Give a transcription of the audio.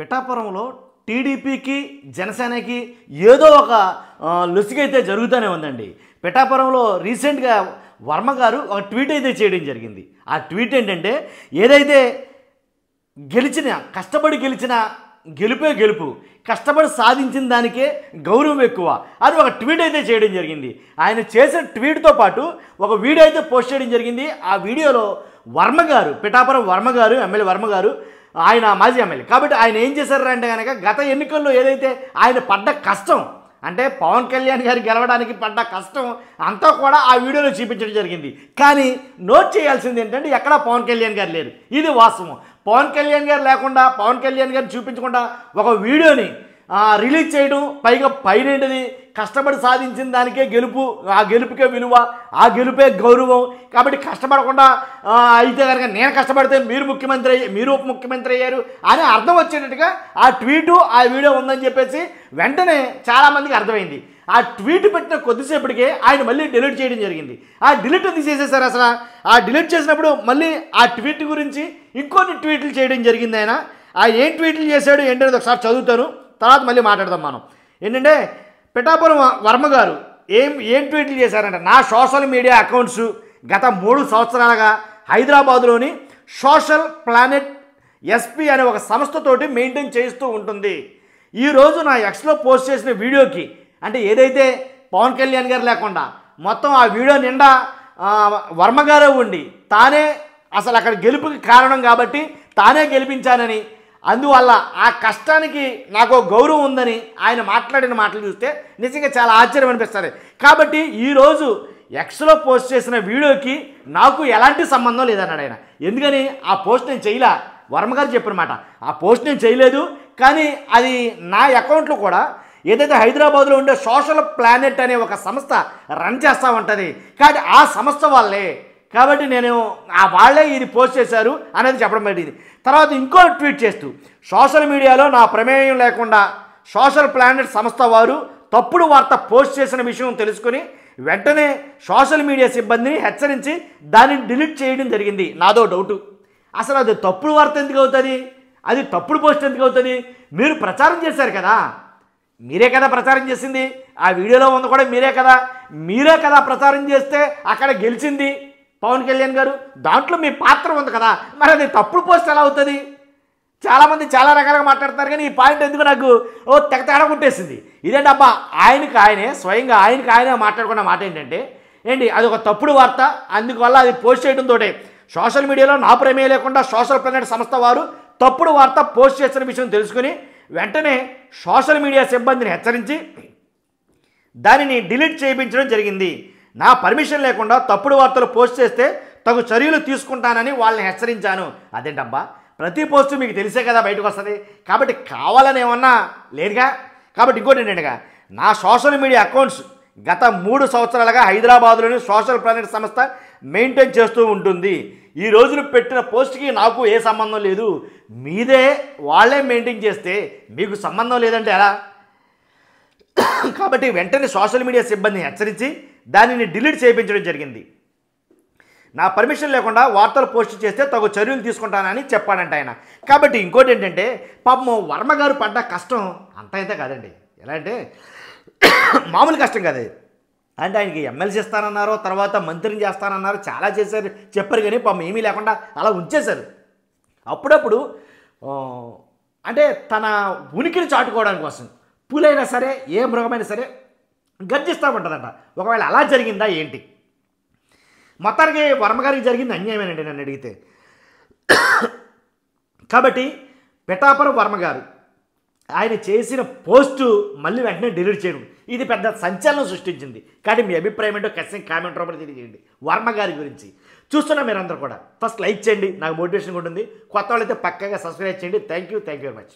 పిఠాపురంలో టీడీపీకి జనసేనకి ఏదో ఒక లొసిగైతే జరుగుతూనే ఉందండి. పిఠాపురంలో రీసెంట్గా వర్మ గారు ఒక ట్వీట్ అయితే చేయడం జరిగింది. ఆ ట్వీట్ ఏంటంటే, ఏదైతే కష్టపడి గెలిచిన గెలుపే గెలుపు, కష్టపడి సాధించిన దానికే గౌరవం ఎక్కువ అని ఒక ట్వీట్ అయితే చేయడం జరిగింది. ఆయన చేసిన ట్వీట్తో పాటు ఒక వీడియో అయితే పోస్ట్ చేయడం జరిగింది. ఆ వీడియోలో వర్మ గారు, పిఠాపురం వర్మ గారు, ఎమ్మెల్యే వర్మ గారు, ఆయన మాజీ ఎమ్మెల్యే కాబట్టి ఆయన ఏం చేశారంటే కనుక, గత ఎన్నికల్లో ఏదైతే ఆయన పడ్డ కష్టం, అంటే పవన్ కళ్యాణ్ గారు గెలవడానికి పడ్డ కష్టం అంతా కూడా ఆ వీడియోలో చూపించడం జరిగింది. కానీ నోట్ చేయాల్సింది ఏంటంటే, ఎక్కడా పవన్ కళ్యాణ్ గారు లేరు. ఇది వాస్తవం. పవన్ కళ్యాణ్ గారు లేకుండా, పవన్ కళ్యాణ్ గారిని చూపించకుండా ఒక వీడియోని రిలీజ్ చేయడం, పైనేంటిది కష్టపడి సాధించిన దానికే గెలుపు, ఆ గెలుపుకే విలువ, ఆ గెలుపే గౌరవం. కాబట్టి కష్టపడకుండా అయితే కనుక నేను కష్టపడితే మీరు ఉప ముఖ్యమంత్రి అయ్యారు అని అర్థం వచ్చేటట్టుగా ఆ ట్వీటు, ఆ వీడియో ఉందని చెప్పేసి వెంటనే చాలామందికి అర్థమైంది. ఆ ట్వీట్ పెట్టిన కొద్దిసేపటికే ఆయన మళ్ళీ డిలీట్ చేయడం జరిగింది. ఆ డిలీట్ తీసేసేసారు. అసలు ఆ డిలీట్ చేసినప్పుడు మళ్ళీ ఆ ట్వీట్ గురించి ఇంకొన్ని ట్వీట్లు చేయడం జరిగింది. ఆయన ఏం ట్వీట్లు చేశాడు ఏంటనేది ఒకసారి చదువుతాను, తర్వాత మళ్ళీ మాట్లాడదాం మనం. ఏంటంటే, పిఠాపురం వర్మ గారు ఏం ట్వీట్లు చేశారంటే, నా సోషల్ మీడియా అకౌంట్స్ గత 3 సంవత్సరాలుగా హైదరాబాదులోని సోషల్ ప్లానెట్ ఎస్పీ అనే ఒక సంస్థతోటి మెయింటైన్ చేస్తూ ఉంటుంది. ఈరోజు నా ఎక్స్లో పోస్ట్ చేసిన వీడియోకి, అంటే ఏదైతే పవన్ కళ్యాణ్ గారు లేకుండా మొత్తం ఆ వీడియో నిండా వర్మ గారే ఉండి, తానే అసలు అక్కడ గెలుపుకి కారణం కాబట్టి తానే గెలిపించానని, అందువల్ల ఆ కష్టానికి నాకు గౌరవం ఉందని ఆయన మాట్లాడిన మాటలు చూస్తే నిజంగా చాలా ఆశ్చర్యం అనిపిస్తుంది. కాబట్టి ఈరోజు ఎక్స్లో పోస్ట్ చేసిన వీడియోకి నాకు ఎలాంటి సంబంధం లేదన్నాడు ఆయన. ఎందుకని ఆ పోస్ట్ నేను చేయలే, వర్మ గారు చెప్పిన మాట, ఆ పోస్ట్ నేను చేయలేదు. కానీ అది నా అకౌంట్లో కూడా ఏదైతే హైదరాబాద్లో ఉండే సోషల్ ప్లానెట్ అనే ఒక సంస్థ రన్ చేస్తూ ఉంటుంది. కాబట్టి ఆ సంస్థ వాళ్ళే, కాబట్టి నేను వాళ్ళే ఇది పోస్ట్ చేశారు అనేది చెప్పడం పడింది. తర్వాత ఇంకో ట్వీట్ చేస్తూ, సోషల్ మీడియాలో నా ప్రమేయం లేకుండా సోషల్ ప్లానెట్ సంస్థ వారు తప్పుడు వార్త పోస్ట్ చేసిన విషయం తెలుసుకుని వెంటనే సోషల్ మీడియా సిబ్బందిని హెచ్చరించి దానిని డిలీట్ చేయడం జరిగింది. నాదో డౌటు, అసలు అది తప్పుడు వార్త ఎందుకు అవుతుంది, అది తప్పుడు పోస్ట్ ఎందుకు అవుతుంది? మీరు ప్రచారం చేశారు కదా, మీరే కదా ప్రచారం చేసింది, ఆ వీడియోలో ఉంది కూడా మీరే కదా ప్రచారం చేస్తే అక్కడ గెలిచింది పవన్ కళ్యాణ్ గారు, దాంట్లో మీ పాత్ర ఉంది కదా, మరి అది తప్పుడు పోస్ట్ ఎలా అవుతుంది? చాలామంది చాలా రకాలుగా మాట్లాడుతున్నారు, కానీ ఈ పాయింట్ ఎందుకు నాకు తెగ తేడా కొట్టేసింది. ఇదేంటి అబ్బా, స్వయంగా ఆయనకు మాట్లాడుకున్న మాట ఏంటంటే, అది ఒక తప్పుడు వార్త, అందువల్ల అది పోస్ట్ చేయడంతో సోషల్ మీడియాలో నా ప్రమేయం లేకుండా సోషల్ ప్లానెట్ సంస్థ వారు తప్పుడు వార్త పోస్ట్ చేసిన విషయం తెలుసుకుని వెంటనే సోషల్ మీడియా సిబ్బందిని హెచ్చరించి దానిని డిలీట్ చేయించడం జరిగింది. నా పర్మిషన్ లేకుండా తప్పుడు వార్తలు పోస్ట్ చేస్తే తగు చర్యలు తీసుకుంటానని వాళ్ళని హెచ్చరించాను. అదేంటబ్బా, ప్రతి పోస్టు మీకు తెలిసే కదా బయటకు వస్తుంది, కాబట్టి కావాలని ఏమన్నా లేదుగా. కాబట్టి ఇంకోటి ఏంటంటే, నా సోషల్ మీడియా అకౌంట్స్ గత 3 సంవత్సరాలుగా హైదరాబాద్లోని సోషల్ ప్లానెట్ సంస్థ మెయింటైన్ చేస్తూ ఉంటుంది. ఈ రోజున పెట్టిన పోస్ట్కి నాకు ఏ సంబంధం లేదు, మీదే వాళ్ళే మెయింటైన్ చేస్తే మీకు సంబంధం లేదంటే ఎలా? కాబట్టి వెంటనే సోషల్ మీడియా సిబ్బందిని హెచ్చరించి దానిని డిలీట్ చేయించడం జరిగింది. నా పర్మిషన్ లేకుండా వార్తలు పోస్ట్ చేస్తే తగు చర్యలు తీసుకుంటానని చెప్పాడంట ఆయన. కాబట్టి ఇంకోటి ఏంటంటే, పాపం వర్మ గారు పడ్డ కష్టం అంత అయితే కాదండి. ఎలా అంటే మామూలు కష్టం కాదు. అంటే ఆయనకి ఎమ్మెల్సీ ఇస్తానన్నారు, తర్వాత మంత్రిని చేస్తానన్నారు, చాలా చేశారు, చెప్పారు, కానీ పాపం ఏమీ లేకుండా అలా ఉంచేశారు. అప్పుడప్పుడు అంటే తన ఉనికిని చాటుకోవడానికి కోసం పులైనా సరే ఏ మృగమైనా సరే గర్జిస్తూ ఉంటుందంట. ఒకవేళ అలా జరిగిందా ఏంటి? మొత్తానికి వర్మ గారికి జరిగింది అన్యాయమేనండి నన్ను అడిగితే. కాబట్టి పిఠాపురం వర్మ గారు ఆయన చేసిన పోస్టు మళ్ళీ వెంటనే డిలీట్ చేయడం, ఇది పెద్ద సంచలనం సృష్టించింది. కానీ మీ అభిప్రాయం ఏంటో ఖచ్చితంగా కామెంట్ రూపంలో తెలియజేయండి వర్మ గారి గురించి. చూస్తున్నా మీరందరూ కూడా ఫస్ట్ లైక్ చేయండి, నాకు మోటివేషన్ ఉంటుంది. కొత్త వాళ్ళైతే పక్కగా సబ్స్క్రైబ్ చేయండి. Thank you very much.